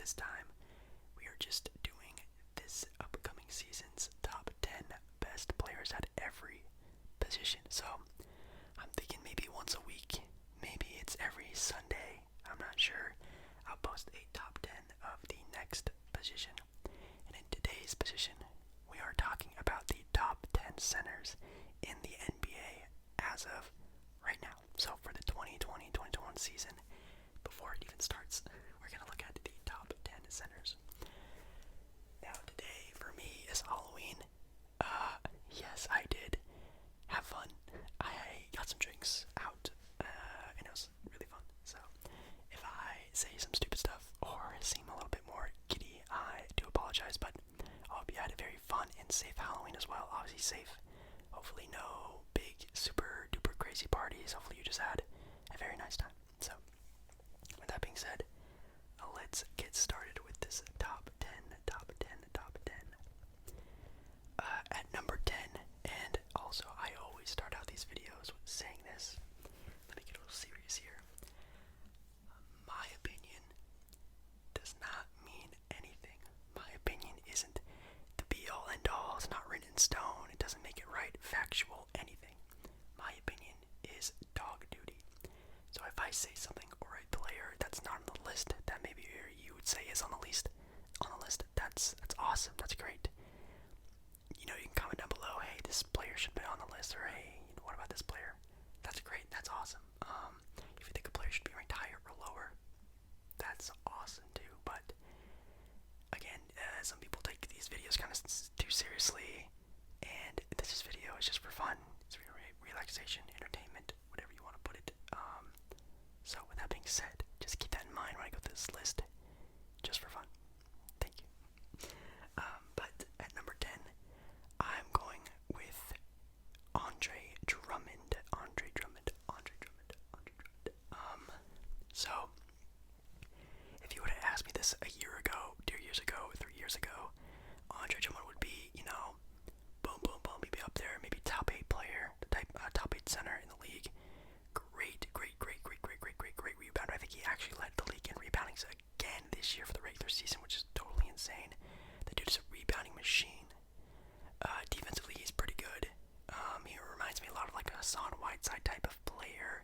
this time we are just doing this upcoming season's top 10 best players at every position. So I'm thinking maybe once a week, maybe it's every Sunday, I'm not sure. I'll post a top 10 of the next position. And in today's position, we are talking about the top 10 centers in the NBA as of right now. So for the 2020-2021 season, before it even starts, we're going to look at the top 10 centers. Now today for me is Halloween. Yes, I did have fun. I got some drinks out, and it was really fun. So if I say some stupid stuff or seem a little bit more giddy, I do apologize, but I hope you had a very fun and safe Halloween as well. Obviously safe. Hopefully no big, super duper crazy parties. Hopefully you just had a very nice time. So with that being said, let's get started with this top 10. At number 10, and also I always start out these videos with saying this. Let me get a little serious here. My opinion does not mean anything. My opinion isn't the be-all, end-all. It's not written in stone. It doesn't make it right, factual, anything. My opinion is dog duty. So if I say something or a player that's not on the list that maybe you would say is on the list, that's awesome. That's great. You know, you can comment down below, hey, this player should be on the list, or hey, what about this player? That's great. That's awesome. If you think a player should be ranked higher or lower, that's awesome too. But again, some people take these videos kind of too seriously, and this video is just for fun. It's for relaxation, entertainment, whatever you want to put it. So with that being said, just keep that in mind when I go through this list, just for fun. Thank you. But at number 10, I'm going with Andre Drummond. So if you would have asked me this a year ago, 2 years ago, 3 years ago, Andre Drummond would be, boom, boom, boom, maybe up there, maybe top 8 player, top 8 center in the league. Great rebounder. I think he actually led the league in rebounding again this year for the regular season, which is totally insane. The dude is a rebounding machine. Defensively, he's pretty good. He reminds me a lot of like a Hassan Whiteside type of player.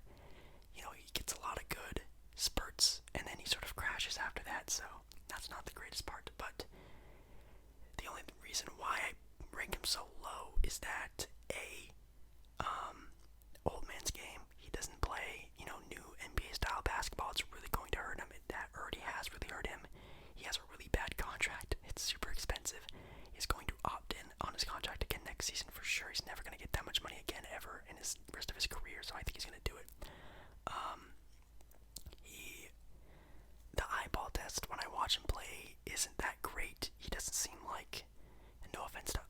He gets a lot of good spurts, and then he sort of crashes after that, so that's not the greatest part. But the only reason why I rank him so low is that old man's game. He doesn't play, new NBA style basketball. It's really going to hurt him. That already has really hurt him. He has a really bad contract. It's super expensive. He's going to opt in on his contract again next season for sure. He's never going to get that much money again ever in his rest of his career, so I think he's going to do it. The eyeball test when I watch him play isn't that great. He doesn't seem like, and no offense to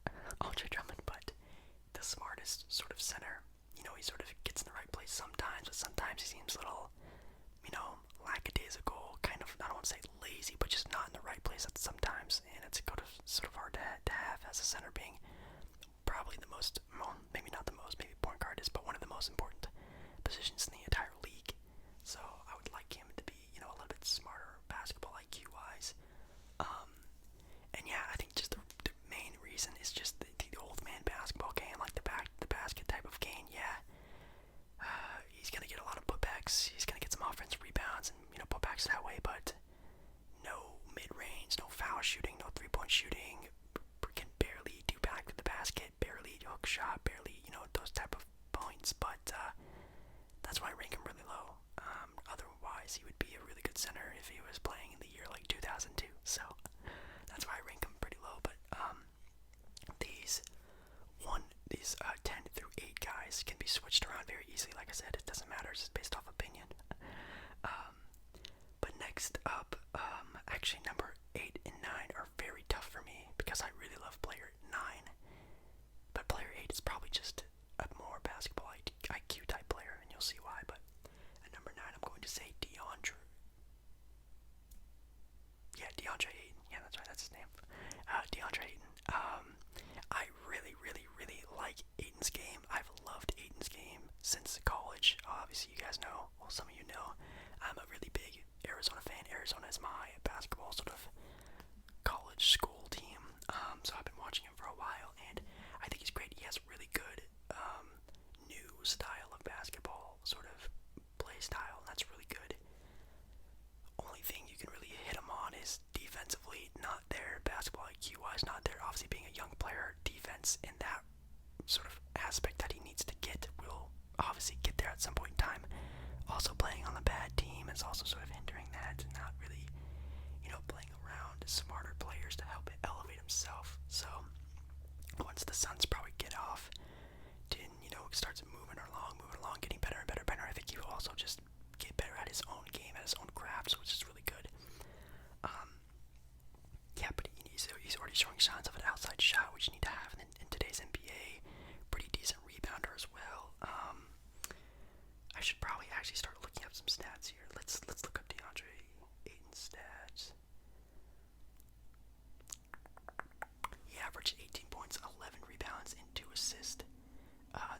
Andre Drummond, but the smartest sort of center. He sort of gets in the right place sometimes, but sometimes he seems a little, lackadaisical, kind of, I don't want to say lazy, but just not in the right place at sometimes, and it's sort of hard to have as a center, being probably the most, well, maybe not the most, maybe point guard is, but one of the most important positions in the entire league. So I would like him to be, a little bit smarter basketball IQ-wise. And yeah, I think just the main reason is just the old man basketball game, like the basket type of game. Yeah, he's gonna get a lot of putbacks. He's gonna get some offensive rebounds and putbacks that way, but no mid-range, no foul shooting, no three-point shooting. Can barely do back to the basket, barely hook shot, barely those type of points. But that's why I rank him really low. Otherwise, he would be a really good center if he was playing in the year like 2002. So that's why I rank him pretty low. But these 10 through 8 guys can be switched around very easily. Like I said, it doesn't matter. It's just based off opinion. But next up, actually number 8 and 9 are very tough for me because I really love player 9. But player 8 is probably just a more basketball IQ type player, and you'll see why. But at number 9, I'm going to say DeAndre Ayton. Yeah, that's right, that's his name. DeAndre Ayton. I really like Ayton's game. I've loved Ayton's game since college. which obviously you guys know, well, some of you know, I'm a really big Arizona fan. Arizona is my basketball sort of college school team, so I've been watching him for a while, and I think he's great. He has really good new style of basketball, sort of play style, and that's really good. Only thing you can really hit him on is defensively, not there. Basketball IQ-wise, not there. Obviously, being a young player, defense in that sort of aspect that he needs to get will obviously get there at some point in time. Also, playing on the bad team is also sort of hindering that, and not really, playing around smarter players to help elevate himself. So, once the Suns probably get off, starts moving along, getting better and better, I think he will also just get better at his own game, at his own crafts, which is really good. Yeah, but he's already showing signs of an outside shot, which you need to have in today's NBA. Pretty decent rebounder as well. I should probably actually start looking up some stats here. Let's look up DeAndre Ayton's stats. He averaged 18 points, 11 rebounds, and 2 assists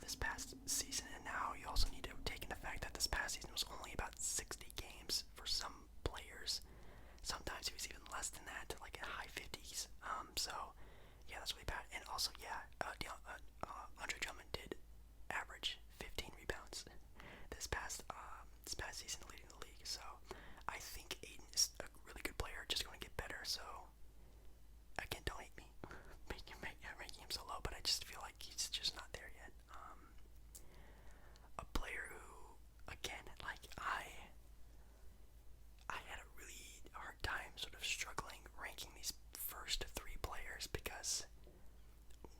this past season. And now you also need to take into fact that this past season was only about 60 games for some players. Sometimes it was even less than that, like in high 50s. So yeah, that's really bad. And also, Andre Drummond did average 15 rebounds this past season, leading the league. So I think Ayton is a really good player, just going to get better. So again, don't hate me ranking him so low, but I just feel like he's just not there yet. A player who, again, like I had a really hard time sort of struggling ranking these first 3 players, because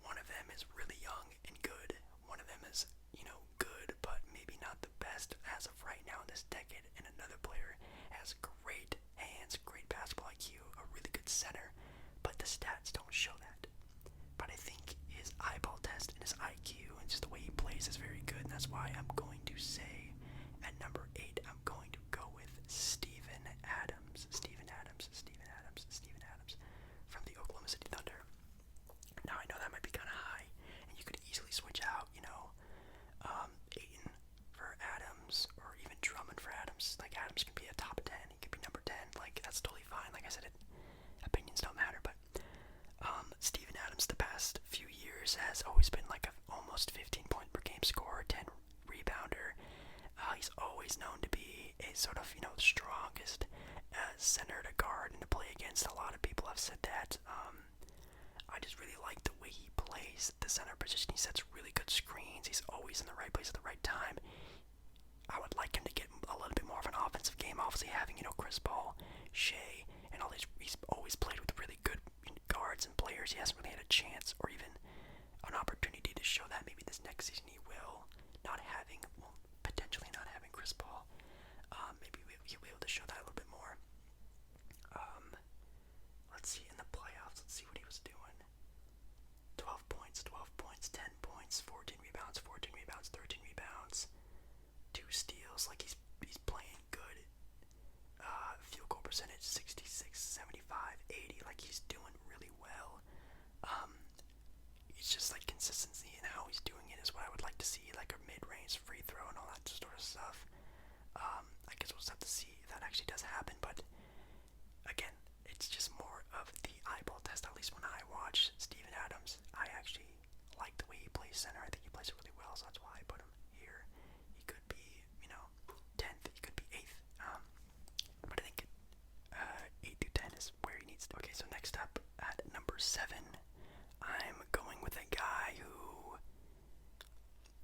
one of them is really young and good. One of them is, good, but maybe not the best as of right now in this decade. And another player has great hands, great basketball IQ, a really good center, but the stats don't show that. But I think his eyeball test and his IQ and just the way he plays is very good, and that's why I'm going to say at number 8, I'm going to go with Steven Adams from the Oklahoma City Thunder. Now I know that might be kind of high, and you could easily switch out, Ayton for Adams, or even Drummond for Adams. Like, Adams could be a top 10, he could be number 10, like, that's totally fine. Like I said, opinions don't matter, but Steven Adams the past few years has always been like a almost 15 point per game scorer, 10 rebounder. He's always known to be a sort of, strongest center to guard and to play against. A lot of people have said that. I just really like the way he plays the center position. He sets really good screens. He's always in the right place at the right time. I would like him to get a little bit more of an offensive game. Obviously, having, Chris Paul, Shea, and all these, he's always played with really good guards and players. He hasn't really had a chance or even an opportunity to show that. Maybe this next season he will. Potentially not having Chris Paul. Maybe he'll be able to show that a little bit more. Let's see, in the playoffs, let's see what he was doing. 12 points, 10 points, 14 rebounds, 13 rebounds, 2 steals. Like, he's playing good. Field goal percentage, 66, 75, 80. Like, he's doing really well. It's just like consistency in how he's doing it is what I would like to see, like a mid-range free throw and all that sort of stuff. I guess we'll just have to see if that actually does happen, but again, it's just more of the eyeball test. At least when I watch Steven Adams, I actually like the way he plays center. I think he plays it really well, so that's why I put him here. He could be, 10th, he could be 8th, but I think 8 through 10 is where he needs to. Okay, so next up at number 7, I'm going with a guy who,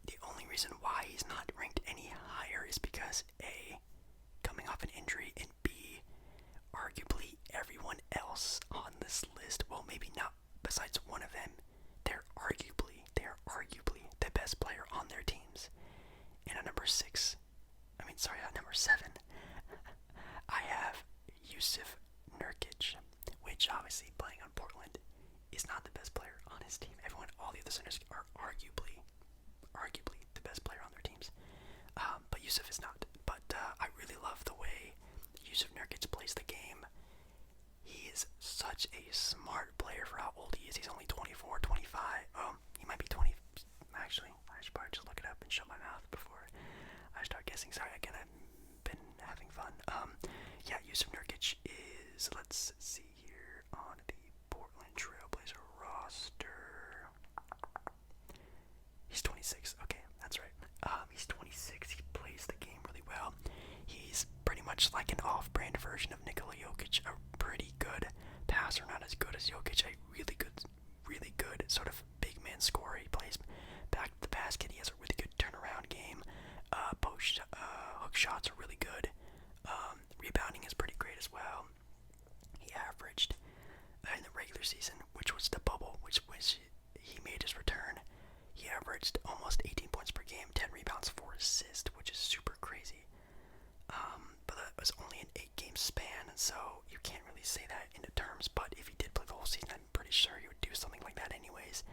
the only reason why he's not ranked any higher is because A, coming off an injury, and B, arguably everyone else on this list, well, maybe not besides one of them, they're arguably the best player on their teams. And at number 7, I have Jusef Nurkic, which obviously playing on Portland is not the best player on his team. All the other centers are arguably the best player on their teams. But Jusef is not. But I really love the way Jusef Nurkic plays the game. He is such a smart player for how old he is. He's only 24, 25. He might be 20. Actually, I should probably just look it up and shut my mouth before I Jusef Nurkic is, let's see here, on the Portland Trailblazer roster. He's 26. Okay, that's right. He's 26. He plays the game really well. He's pretty much like an off-brand version of Nikola Jokic, a pretty good passer, not as good as Jokic, a really good sort of big man scorer. He plays back to the basket. He has a really good turnaround game. Post hook shots are really good. Rebounding is pretty great as well. He averaged in the regular season, which was the bubble, which he made his return. He averaged almost 18 points per game, 10 rebounds, 4 assists, which is super crazy. But that was only an 8-game span, so you can't really say that into terms. But if he did play the whole season, I'm pretty sure he would do something like that anyways.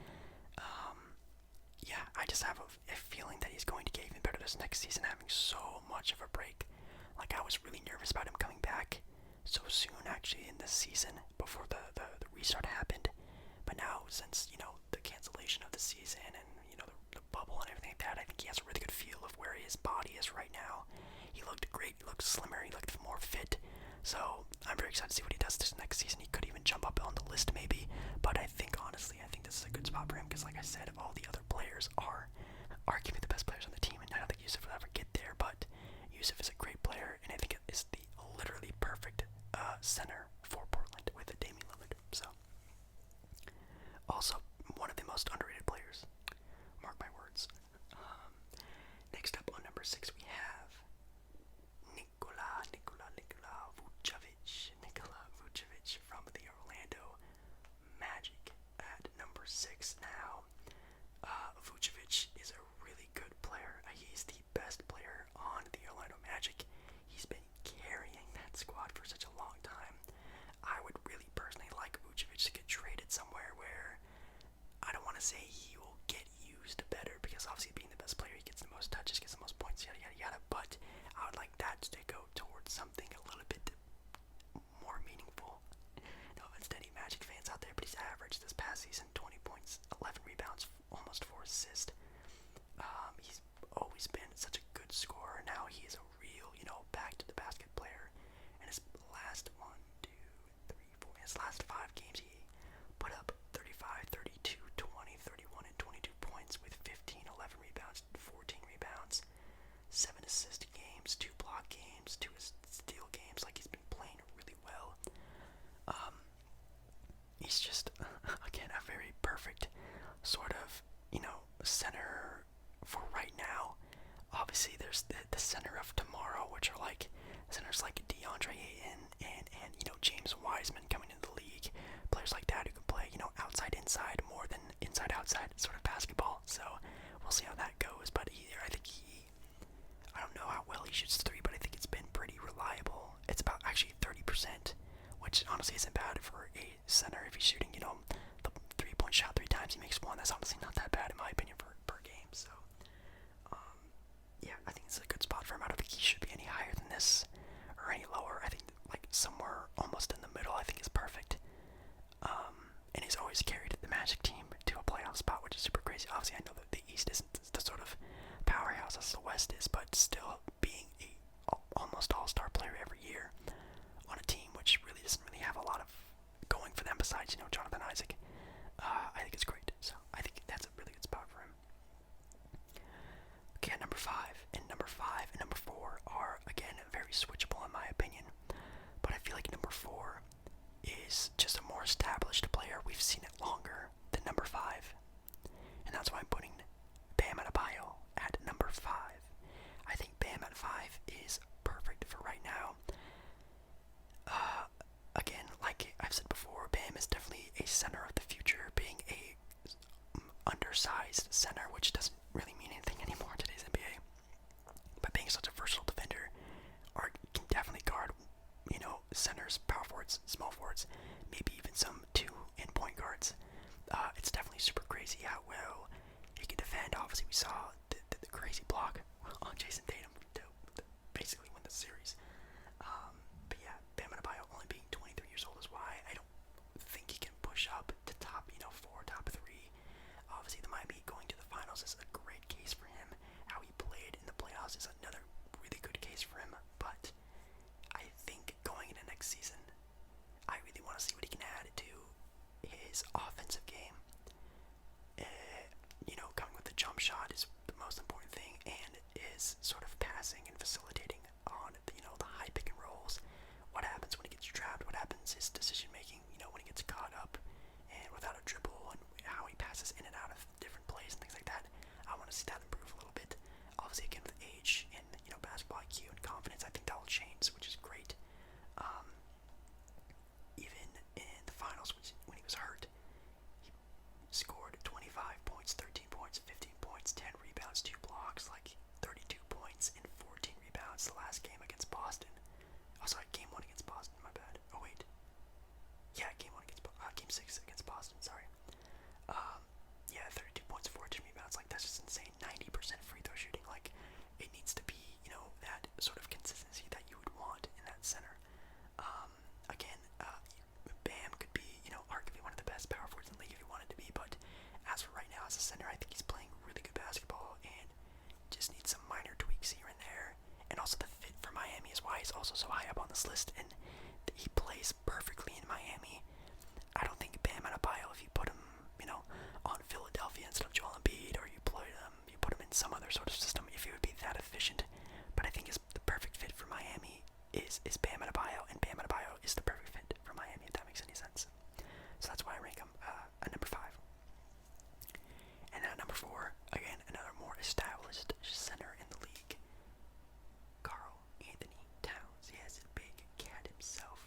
Yeah, I just have a feeling that he's going to get even better this next season, having so much of a break. Like, I was really nervous about him coming back so soon, actually, in this season, before the restart happened. But now, since, the cancellation of the season and, the bubble and everything like that, I think he has a really good feel of where his body is right now. He looked great, he looked slimmer, he looked more fit. So, I'm very excited to see what he does this next season. He could even jump up on the list, maybe. But honestly, I think this is a good spot for him, because like I said, all the other players are arguably the best players on the team, and I don't think Jusef will ever get there, but Jusef is a great player, and I think it is the literally perfect center for Portland with a Damian Lillard. So, also one of the most underrated players. Mark my words. Next up on number 6 we have Nikola Vucevic. Nikola Vucevic from the Orlando Magic at number 6 now. Vucevic is a really good player. He's the best player on the Orlando Magic. He's been carrying that squad for such a long time. I would really personally like Vucevic to get traded somewhere where, I don't want to say he will get used better, because obviously being the best player, he gets the most touches, gets the most points, yada yada yada, but I would like that to go towards something a little bit more meaningful. No offense to any Magic fans out there, but he's averaged this past season 20 points, 11 rebounds, almost 4 assists. He's always been such a good scorer. Now he is a real, back to the basket player. And his last his last 5 games, he put up 35, 32, 20, 31, and 22 points with 15, 11 rebounds, 14 rebounds, 7 assist games, 2 block games, 2 steal games. Like, he's been playing really well. He's just, again, a very perfect sort of, center for right now. Obviously, there's the center of tomorrow, which are like centers like DeAndre Ayton and James Wiseman coming into the league. Players like that who can play, outside inside more than inside outside sort of basketball. So we'll see how that goes. But I don't know how well he shoots 3, but I think it's been pretty reliable. It's about actually 30%, which honestly isn't bad for a center. If he's shooting, the 3-point shot 3 times, he makes 1. That's honestly not that bad in my opinion per game. So yeah, I think it's a good spot for him. I don't think he should be any higher than this or any lower. I think like somewhere almost in the middle, I think is perfect. And he's always carried the Magic team to a playoff spot, which is super crazy. Obviously, I know that the East isn't the sort of powerhouse as the West is, but still being a almost all-star player every year on a team which really doesn't really have a lot of going for them besides, Jonathan Isaac, I think it's great. So I think that's a really good spot for him. Okay, number 5 and number 4 are, again, very switchable in my opinion. But I feel like number 4 is just a more established player. We've seen it longer than number 5. And that's why I'm putting Bam Adebayo at number 5. I think Bam at 5 is perfect for right now. Again, like I've said before, Bam is definitely a center of the future, being a undersized center, which doesn't really mean anything anymore in today's NBA. But being such a versatile defender, or can definitely guard, centers, power forwards, small forwards, maybe even some 2 and point guards. It's definitely super crazy how well he can defend. Obviously, we saw the crazy block on Jason Tatum to basically win the series. But yeah, Bam Adebayo only being 23 years old is why I don't think he can push up to top, 4, top 3. Obviously, the Miami going to the finals is a great case for him. How he played in the playoffs is another really good case for him. But I think going into see that improve a little bit. Obviously, again, with age and, basketball IQ and confidence, I think that will change, which is great. Even in the finals, when he was hurt, he scored 25 points, 13 points, 15 points, 10 rebounds, 2 blocks, like 32 points and 14 rebounds the last game against Boston. Oh, sorry, game 1 against Boston, my bad. Oh, wait. Yeah, game 6 against Boston, sorry. Yeah, 32 points, 14 rebounds, like, that's just insane. 90% free throw shooting, like, it needs to be, that sort of consistency that you would want in that center. Again, Bam could be, arguably one of the best power forwards in the league if he wanted to be, but as for right now, as a center, I think he's playing really good basketball and just needs some minor tweaks here and there. And also the fit for Miami is why he's also so high up on this list, and he plays perfectly in Miami. I don't think Bam Adebayo, if you put him, on Philadelphia instead of Joel Embiid, or you put him in some other sort of system, if he would be that efficient. But I think the perfect fit for Miami is Bam Adebayo, and Bam Adebayo is the perfect fit for Miami, if that makes any sense. So that's why I rank him at number 5. And at number 4, again, another more established center in the league, Karl Anthony-Towns. Yes, a big cat himself.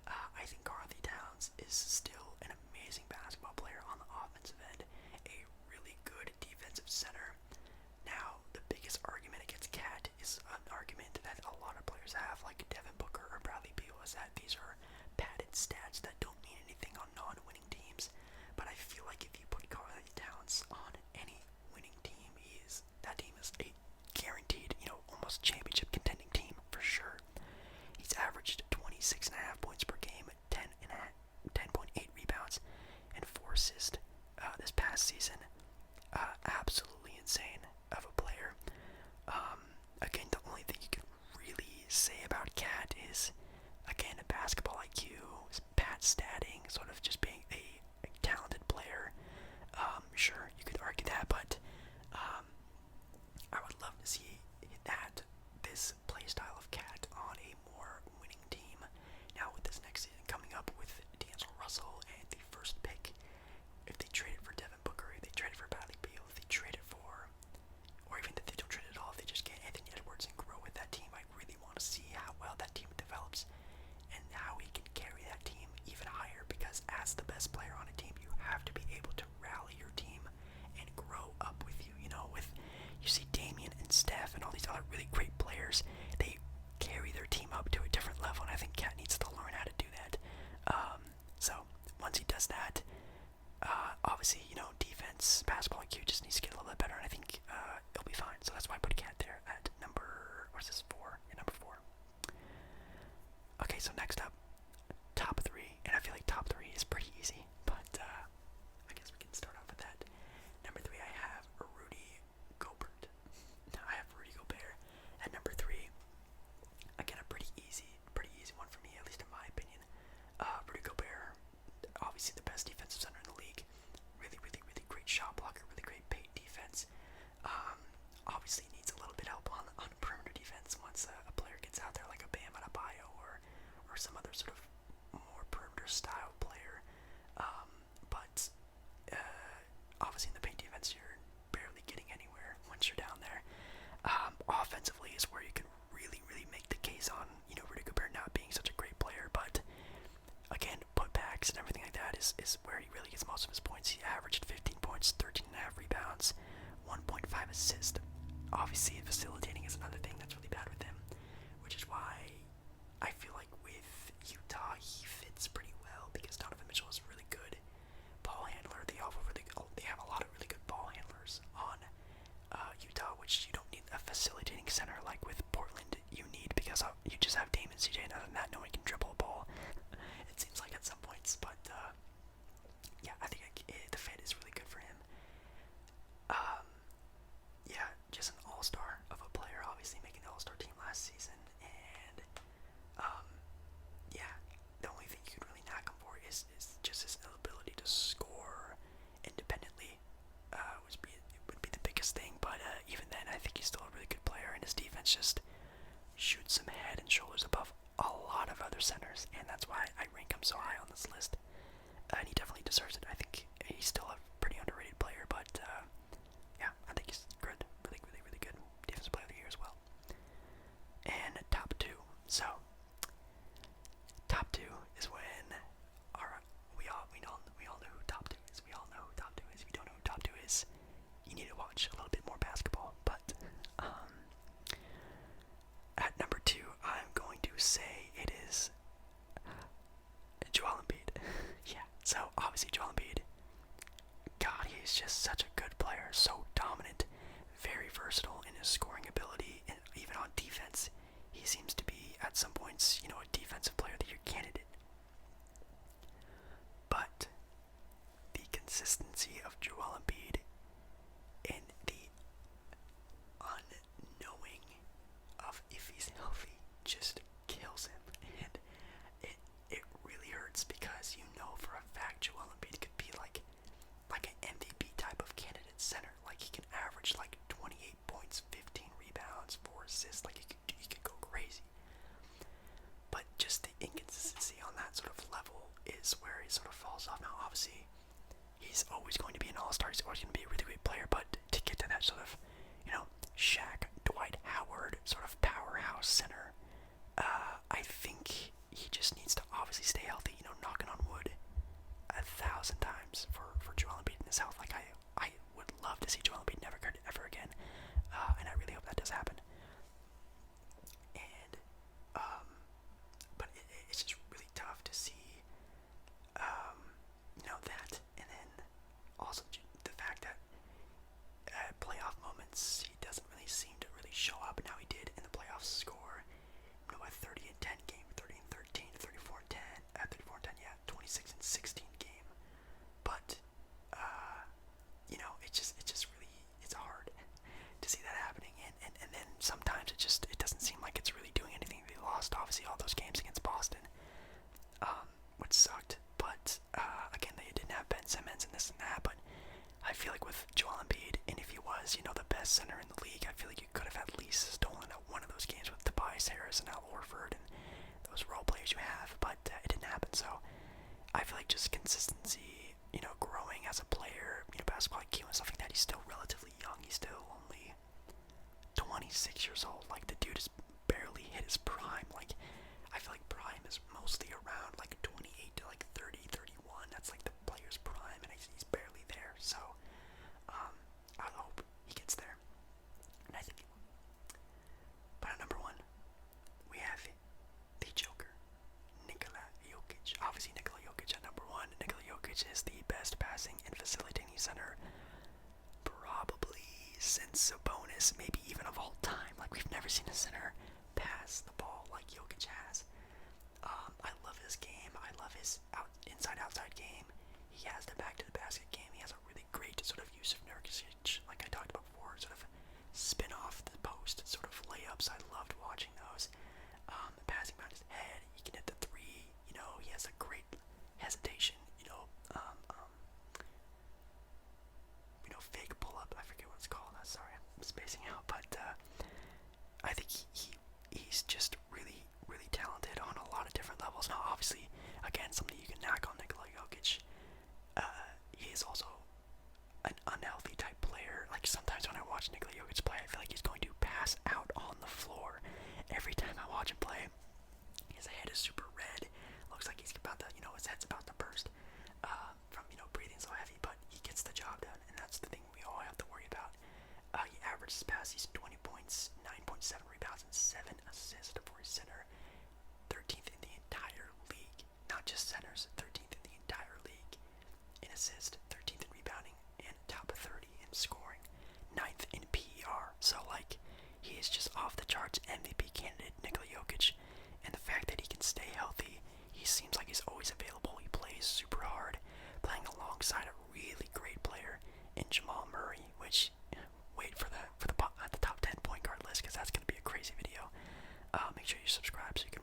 I think Karl Anthony-Towns is still an amazing basketball player on the offensive end, a really good defensive center. Now, the biggest argument against Cat is an argument that a lot of players have, like Devin Booker or Bradley Beal, is that these are padded stats that don't mean anything on non-winning teams. But I feel like if you put Karl Anthony-Towns on any winning team, that team is a guaranteed, almost championship contending team for sure. He's averaged 26.5 points per game, 10.8 rebounds, and 4 assists this past season. Absolutely insane of a player. Again, the only thing you can really say about Cat is, again, basketball IQ, pat statting, sort of just being a talented player. Sure, you could argue that, but I would love to see this play style of Cat on a more winning team. Now, with this next season coming up with D'Angelo Russell and the first pick, if they traded for Devin Booker, if they traded for Bradley Beal, if they traded for, or even if they don't trade at all, if they just get Anthony Edwards and grow with that team, I really want to see how well that team develops and how he can carry that team even higher, because as the best player on a team, you have to be able to rally your team and grow up with you. You see Damian and Steph and all these other really great players, they carry their team up to a different level, and I think Cat needs to learn how to do that. So once he does that, obviously, defense, basketball IQ just needs to get a little bit better, and I think it'll be fine. So that's why I put Cat there at number, 4? Yeah, number 4. Okay, so next up, top 3, and I feel like top 3 is pretty easy, but I guess we can start off with that. Number 3, I have Rudy Gobert. I have Rudy Gobert at number 3. Again, a pretty easy one for me, at least in my opinion. Rudy Gobert, obviously the best defensive center in the league. Really, really, really great shot blocker, really great paint defense. Obviously needs a little bit help on perimeter defense once a player gets out there, like a Bam Adebayo or some other sort of more perimeter style player. But obviously in the paint defense, you're barely getting anywhere once you're down there. Offensively is where you can really, really make the case on, Rudy Gobert not being such a great player, but again, putbacks and everything like that is where he really gets most of his points. He averaged 15 points, 13.5 rebounds, 1.5 assists. Obviously, facilitating is another thing that's really bad with him, which is why I feel like with Utah, he fits pretty well, because Donovan Mitchell is really good ball handler. They have a lot of really good ball handlers on Utah, which you don't need a facilitating center like with Portland. You need, because you just have Dame and CJ, and other than that, no one can dribble a ball. It seems like at some points, but yeah, I think the fit is really good for him. Yeah, just an all-star of a player, obviously making the all-star team last season, and yeah, the only thing you could really knock him for is just his ability to score independently. Would be the biggest thing, but even then, I think he's still a really good player, and his defense just shoots him head and shoulders above a lot of other centers, and that's why I rank him so high on this list. And he definitely deserves it. I think he's still a pretty underrated player, but yeah, I think think he's good. Really, really, really good. Defensive player of the year as well. And top two. So, top two is when we all know who top two is. We all know who top two is. If you don't know who top two is, you need to watch a little bit more basketball. But at number two, I'm going to say it is Joel Embiid. Yeah. So obviously Joel Embiid. God, he's just such a good player. So dominant, very versatile in his scoring ability, and even on defense, he seems to be at some points, a defensive player of the year candidate. But the consistency of Joel Embiid and the unknowing of if he's healthy just kills him. And it really hurts because for a fact Joel Embiid could be like an MVP type of candidate center. Like he can average like 28 points, 15 rebounds, 4 assists. Like he could go crazy. But just the inconsistency on that sort of level is where he sort of falls off. Now, obviously, he's always going to be an all-star. He's always going to be a really great player. But to get to that sort of, Shaq, Dwight Howard sort of powerhouse center, I think he just needs to obviously stay healthy. Knocking on wood 1,000 times for Joel Embiid in his health. Like I would love to see Joel Embiid never ever again, and I really hope that does happen. And but it's just really tough to see, that, and then also the fact that at playoff moments he doesn't really seem to really show up. Now he did in the playoffs score, a 30 and 10 game, 30 and 13, 34 and 10, 34 and 10, yeah, 26 and 16 game. But it's just really, it's hard to see that happening, and then sometimes it doesn't seem like it's really doing anything. They lost obviously all those games against Boston, which sucked. But again, they didn't have Ben Simmons and this and that. But I feel like with Joel Embiid, and if he was the best center in the league, I feel like you could have at least stolen at one of those games with Tobias Harris and Al Horford and those role players you have. But it didn't happen. So I feel like just consistency, growing as a player, basketball IQ and stuff like that. He's still relatively young. He's still only 26 years old. Like, the dude has barely hit his prime. Like, I feel like prime is mostly around like 28 to like 30, 31. That's like the player's prime, and he's barely there. So I hope he gets there, and I think he will. But at number one, we have the Joker, Nikola Jokic. Obviously, Nikola Jokic at number one. Nikola Jokic is the best passing and facilitating center probably since Sabonis, maybe even of all time. Like, we've never seen a center pass the ball like Jokic has. I love his game. I love his inside-outside game. He has the back-to-the-basket game. He has a really great sort of Jusef Nurkic, like I talked about before, sort of spin off the post sort of layups. I loved watching those. Passing behind his head, he can hit the three. He has a great hesitation. Fake pull-up. I forget what it's called. Sorry, I'm spacing out. But I think he's just really, really talented on a lot of different levels. Now, obviously, again, something you can knock on Nikola Jokic. He is also an unhealthy type player. Like, sometimes when I watch Nikola Jokic play, I feel like he's going to pass out on the floor every time I watch him play. His head is super red. Looks like he's about to, his head's about to burst from, breathing so heavy. But he gets the job done, and that's the thing we all have to worry about. He averages passes 20 points, 9.7 rebounds, and 7 assists for his center. 13th in the entire league. Not just centers, 13th in the entire league in assists, 13th in rebounding, and top 30 in scoring. 9th in PER. So, like, he is just off the charts MVP candidate, Nikola Jokic. And the fact that he can stay healthy, he seems like he's always available. He plays super hard, playing alongside a really great player in Jamal Murray, which, wait for the top 10 point guard list, because that's going to be a crazy video. Make sure you subscribe so you can